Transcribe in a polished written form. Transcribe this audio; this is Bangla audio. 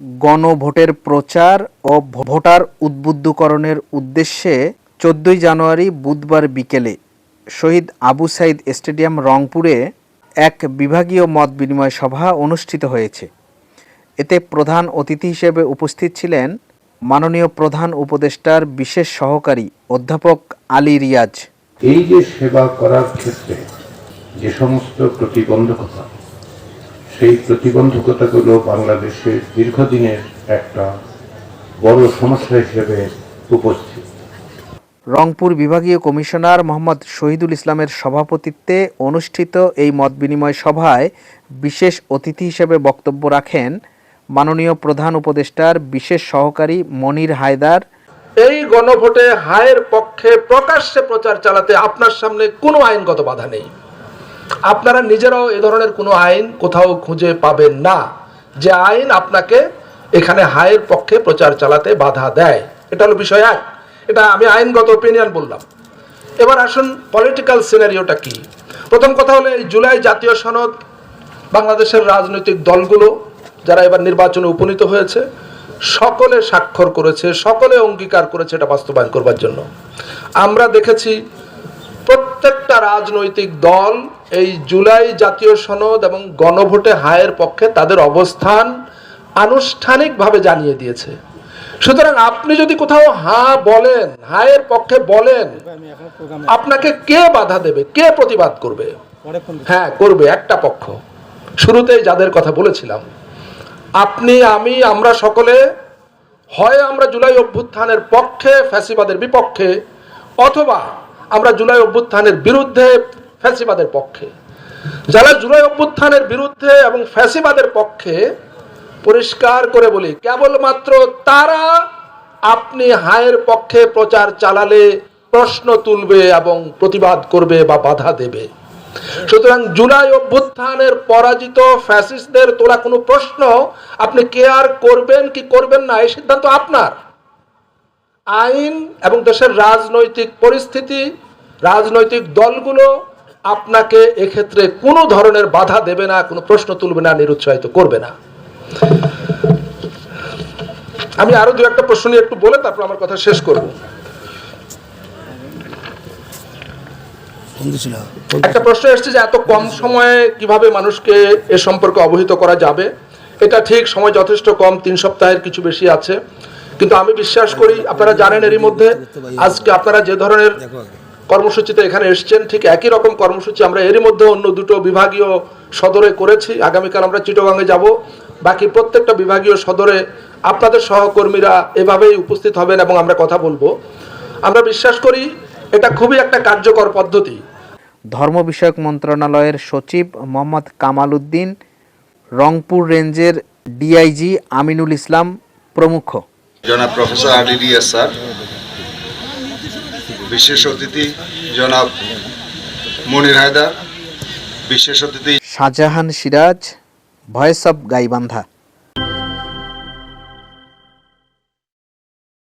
গণভোটের প্রচার ও ভোটার উদ্বুদ্ধকরণের উদ্দেশ্যে ১৪ জানুয়ারি বুধবার বিকেলে শহীদ আবু সাইদ স্টেডিয়াম রংপুরে এক বিভাগীয় মত বিনিময় সভা অনুষ্ঠিত হয়েছে। এতে প্রধান অতিথি হিসেবে উপস্থিত ছিলেন মাননীয় প্রধান উপদেষ্টার বিশেষ সহকারী অধ্যাপক আলী রিয়াজ। এই যে সেবা করার ক্ষেত্রে যে সমস্ত প্রতিবন্ধকতা, সেই প্রতিবন্ধকতাগুলো বাংলাদেশের দীর্ঘদিনের একটা বড় সমস্যা হিসেবে উপস্থিত। রংপুর বিভাগীয় কমিশনার মোহাম্মদ শহীদুল ইসলামের সভাপতিত্বে অনুষ্ঠিত এই মতবিনিময় সভায় বিশেষ অতিথি হিসেবে বক্তব্য রাখেন মাননীয় প্রধান উপদেষ্টার বিশেষ সহকারী মনির হায়দার। এই গণভোটে হায়ের পক্ষে প্রকাশ্যে প্রচার চালাতে আপনার সামনে কোনো আইনগত বাধা নেই। আপনারা নিজেরাও এ ধরনের কোনো আইন কোথাও খুঁজে পাবেন না যে আইন আপনাকে এখানে হায়ের পক্ষে প্রচার চালাতে বাধা দেয়। এটা হলো বিষয় এক। এটা আমি আইনগত ওপিনিয়ন বললাম। এবার আসুন পলিটিক্যাল সিনারিওটা কি। প্রথম কথা হলো এই জুলাই জাতীয় সনদ বাংলাদেশের রাজনৈতিক দলগুলো যারা এবার নির্বাচনে উপনীত হয়েছে সকলে স্বাক্ষর করেছে, সকলে অঙ্গীকার করেছে এটা বাস্তবায়ন করবার জন্য। আমরা দেখেছি প্রত্যেকটা রাজনৈতিক দল এই জুলাই জাতীয় সনদ এবং গণভোটে হায়ের পক্ষে তাদের অবস্থান আনুষ্ঠানিকভাবে জানিয়ে দিয়েছে। সুতরাং আপনি যদি কোথাও হ্যাঁ বলেন, হায়ের পক্ষে বলেন, আপনাকে কে বাধা দেবে, কে প্রতিবাদ করবে? হ্যাঁ, করবে একটা পক্ষ। শুরুতেই যাদের কথা বলেছিলাম, আপনি, আমি, আমরা সকলে হয় আমরা জুলাই অভ্যুত্থানের পক্ষে ফ্যাসিবাদের বিপক্ষে, অথবা আমরা জুলাই অভ্যুত্থানের বিরুদ্ধে ফ্যাসিবাদের পক্ষে। যারা জুলাই অভ্যুত্থানের বিরুদ্ধে এবং ফ্যাসিবাদের পক্ষে, পরিষ্কার করে বলি, কেবলমাত্র তারা আপনি হায়ের পক্ষে প্রচার চালালে প্রশ্ন তুলবে এবং প্রতিবাদ করবে বা বাধা দেবে। সুতরাং জুলাই অভ্যুত্থানের পরাজিত ফ্যাসিস্টদের তোলা কোনো প্রশ্ন আপনি কেয়ার করবেন কি করবেন না, এই সিদ্ধান্ত আপনার। আইন এবং দেশের রাজনৈতিক পরিস্থিতি, রাজনৈতিক দলগুলো আপনাকে এক্ষেত্রে কোনো ধরনের বাধা দেবে না, কোনো প্রশ্ন তুলবে না, নিরুৎসাহিত করবে না। আমি আরো দু একটা প্রশ্ন নিয়ে একটু বলে তারপর আমার কথা শেষ করব। একটা প্রশ্ন এসেছে যে এত কম সময়ে কিভাবে মানুষকে এ সম্পর্কে অবহিত করা যাবে। এটা ঠিক, সময় যথেষ্ট কম, 3 সপ্তাহের কিছু বেশি আছে। কিন্তু আমি বিশ্বাস করি, আপনারা জানেন এরই মধ্যে আজকে আপনারা যে ধরনের কর্মসূচিতে এখানে এসছেন, ঠিক একই রকম কর্মসূচি আমরা এরই মধ্যে অন্য দুটো বিভাগীয় সদরে করেছি। আগামীকাল আমরা চিটাগাংয়ে যাব। বাকি প্রত্যেকটা বিভাগীয় সদরে আপনাদের সহকর্মীরা এভাবেই উপস্থিত হবেন এবং আমরা কথা বলবো। আমরা বিশ্বাস করি এটা খুবই একটা কার্যকর পদ্ধতি। ধর্ম বিষয়ক মন্ত্রণালয়ের সচিব মোহাম্মদ কামাল উদ্দিন, রংপুর রেঞ্জের ডিআইজি আমিনুল ইসলাম প্রমুখ। জনাব প্রফেসর আলী রিয়াজ স্যার, বিশেষ অতিথি জনাব মনির হায়দার, বিশেষ অতিথি শাহজাহান সিরাজ, ভয়েস অব গাইবান্ধা।